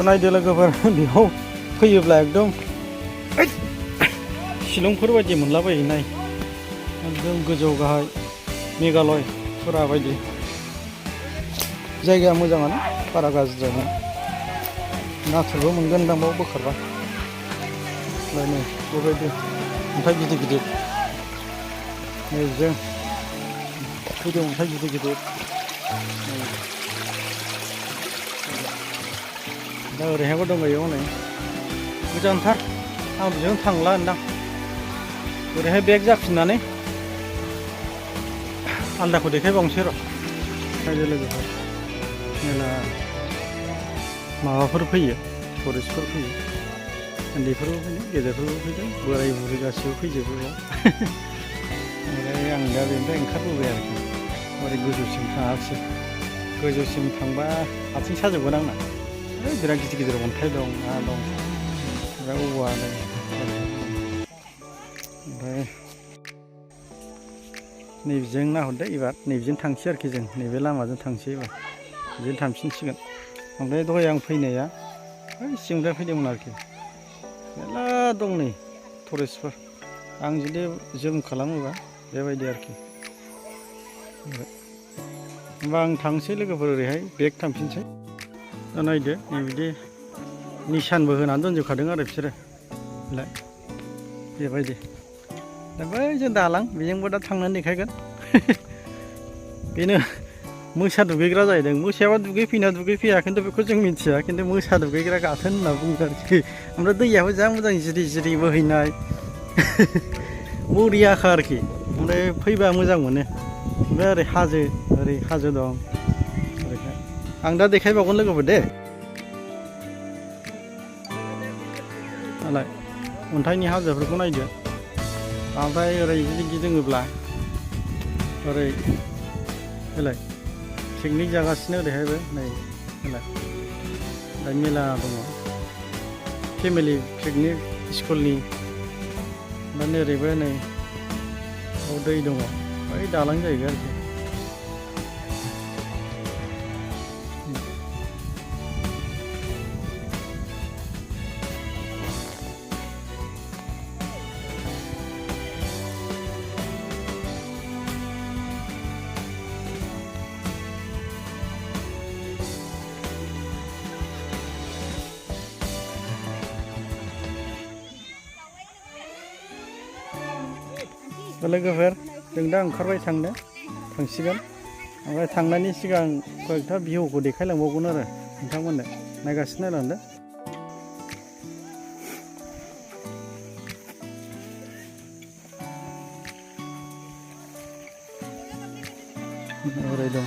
नायदो लोगोफोर बेयाव फैयोब्ला एकदम शिलंफोर बायदि मोनलाबायहैनाय एकदम गोजौ गाहाय मेघालयफोरा बायदि जायगाया मोजाङानो बारा गाज्रि जाया नाथुरबो मोनगोन दां बाव बोखारबा नै बेबायदि अन्थाइ गिदिर गिदिर नैजों फैदों अन्थाइ गिदिर गिदिर दा ओरैहायबो दंबायो हनै गोजानथार आं बेजों थांला होनदां ओरैहाय बेक जाफिननानै आलदाखौ देखायबावनोसै र' नायदो लोगोफोर मेला माबाफोर फैयो टुरिस्टफोर फैयो उन्दैफोरबो फैदों गेदेरफोरबो फैदों बोराय बुरै गासिबो फैजोबो बाव ओमफ्राय आं दा बेनिफ्राय ओंखारबोबाय आरोखि ओरै गोजौसिम थाङाखिसै गोजौसिम थांबा आथिं साजोबगोन आंना बिराद गिदिर गिदिर अन्थाइ दं ना दं बिराद औवा दं ओमफ्राय नैबेजों नाहरदो एबार नैबेजों थांसै आरोखि जों नैबे लामाजों थांसै एबार बिदिनो थांफिनसिगोन ओमफ्राय दहाय आं फैनाया सिंनिफ्राय फैदोंमोन आरोखि मेरला दं नै टुरिस्टफोर आं जुदि जुम खालामोबा बेबायदि आरोखि होमबा आं थांसै लोगोफोर ओरैहाय बेक थांफिनसै दा नायदो नैबिदि निशानबो होनानै दोनजोबखादों आरो बिसोरो बेबायदि दा बै जों दालां बेजोंबो दा थांनानै देखायगोन बेनो मोसा दुगैग्रा जाहैदों मोसायाबा दुगैफैना दुगैफैया खिन्थु बेखौ जों मिथिया खिन्थु मोसा दुगैग्रा गाथोन होनना बुङो आरोखि ओमफ्राय दैयाबो जा मोजां जिरि जिरि बोहैनाय बरियाखा आरोखि ओमफ्राय फैबा मोजां मोनो ओमफ्राय ओरै हाजो दं ओरैहाय आं दा देखायबावगोन लोगोफोर दे नालाय अन्थाइनि हाजोफोरखौ नायदो ओमफ्राय ओरै जुदि गिदिङोब्ला ओरै बेलाय पिकनिक जागासिनो ओरैहायबो नै बेलाय ओमफ्राय मेला दङ फेमिलि पिकनिक स्कुलनि ओमफ्राय ओरैबो नै दै दङ बै दालां जाहैबाय आरोखि लोगोफोर जों दा ओंखारबाय थांसिगोन ओमफ्राय थांनायनि सिगां कयेकथा भिउखौ देखायलांबावगोन आरो नोंथांमोननो नायगासिनो नायलांदो ओरै दं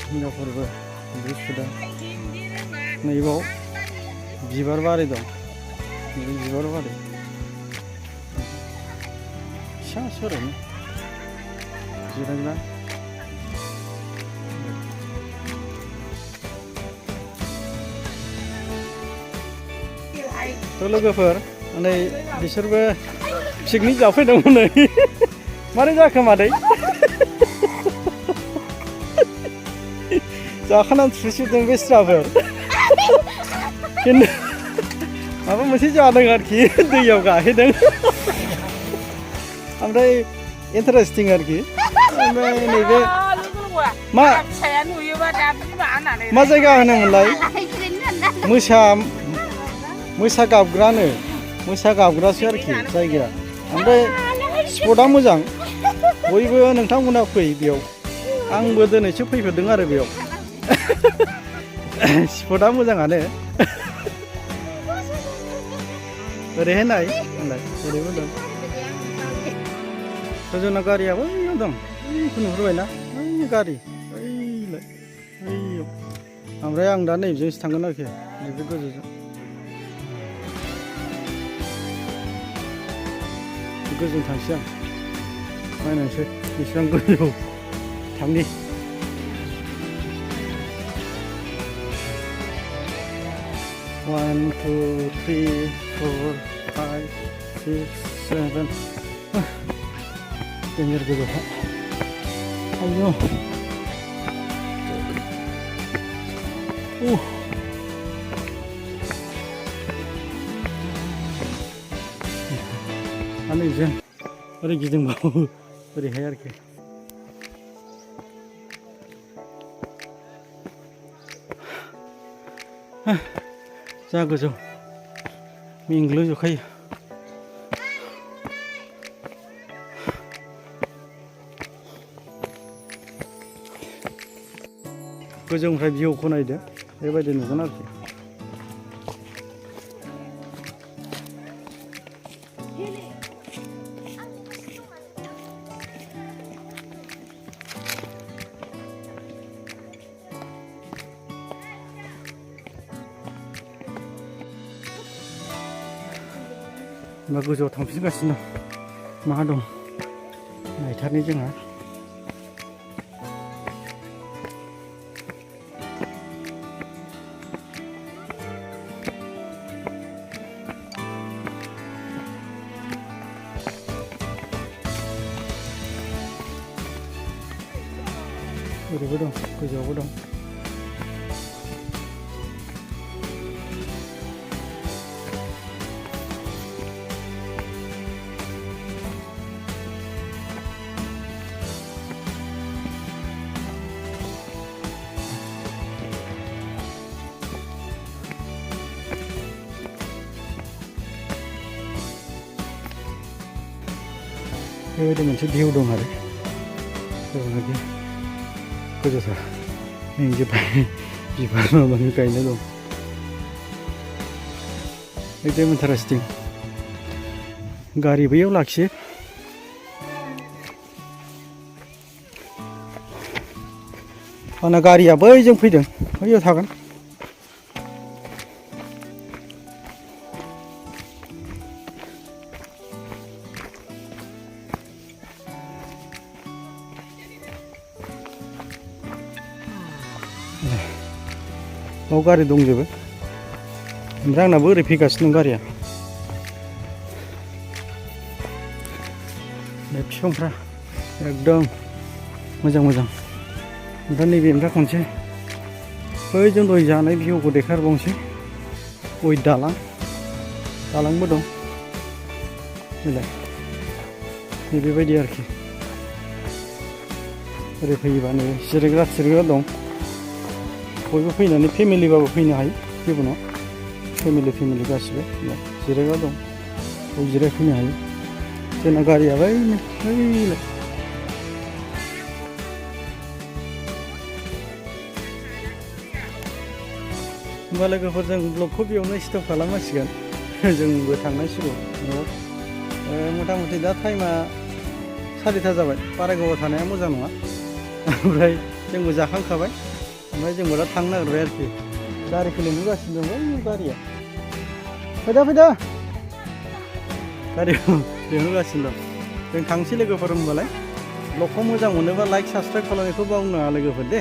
हिनजावफोरबो ड्रेस सुदों नैबाव बिबार बारि दं बिबार बारि फिसासो ओरैनो जिरायग्रा थ' लोगोफोर नै बिसोरबो पिकनिक जाफैदोंमोन नै मारै जाखो मादै जाखानानै थुसिदों बे सिराफोर खिन्थु माबा मोनसे जादों आरोखि दैयाव गाहैदों ओमफ्राय इन्टारेस्टिं आरोखि ओमफ्राय नैबे मा जायगा होनोमोनलाय मोसा गाबग्रासो आरोखि जायगाया ओमफ्राय स्पटआ मोजां बयबो नोंथांमोना फै बेयाव आंबो दिनैसो फैफेरदों आरो बेयाव स्पटआ मोजाङानो ओरैहाय नाय ओरैबो दं जोंना गारिया बैयाव दं बैखौ नुहुरबायना बै गारि बैलाय बैयाव ओमफ्राय आं दा नैबेजोंसो थांगोन आरोखि नैबे गोजौजों गोजौजों थांसै आं नायनांसै बेसेबां गोजौ थांनि 1 2 3 4 5 6 7 Dengar gitu Pak. Ayo. आरो जों ओरै गिदिंबावो ओरैहाय आरोखि जा गोजौ मेंग्लिजोबखायो गोजौनिफ्राय भिउखौ नायदो बेबायदि नुगोन आरोखि होमबा गोजौआव थांफिनगासिनो दं मा दं नायथारनि जोंहा ओरैबो दं गोजौआवबो दं बेबायदि मोनसे भिउ दं आरो बेबायदि गोजौथार मेंजोब्बाय बिबार माबानि गायनाय दं एकदम इन्टारेस्टिं गारि बैयाव लाखियो आंना गारिया बैजों फैदों बैयाव थागोन बाव गारि दंजोबो ओमफ्राय आंनाबो ओरै फैगासिनो दं गारिया बे बिफांफ्रा एकदम मोजां मोजां ओमफ्राय नैबेनिफ्राय खनसे बैजों दहाय जानाय भिउखौ देखायबावनोसै गय दालांबो दं बेलाय बेबायदि आरोखि ओरै फैयोबा नै जिरायग्रा दं बयबो फैनानै फेमिलिबाबो फैनो हायो जेबो नङा फेमिलि गासिबो जिरायग्रा दं बयबो जिरायफैनो हायो जोंना गारिया बैलाय होमबा लोगोफोर जों ब्लगखौ बेयावनो स्टप खालामनांसिगोन जोंबो थांनांसिगौ न'आव मथा मथि दा टाइमा 4टा जाबाय बारा गोबाव थानाया मोजां नङा ओमफ्राय जोंबो जाखांखाबाय ओमफ्राय जोंबो दा थांनो नागिरबाय आरोखि गारिखौ लिंहरगासिनो दं बै गारिया फैदा गारिखौ लिंहरगासिनो दं जों थांसै लोगोफोर होनबालाय ब्लगखौ मोजां मोनोबा लाइक साबसक्राइब खालामनायखौ बावनो नाङा लोगोफोर दे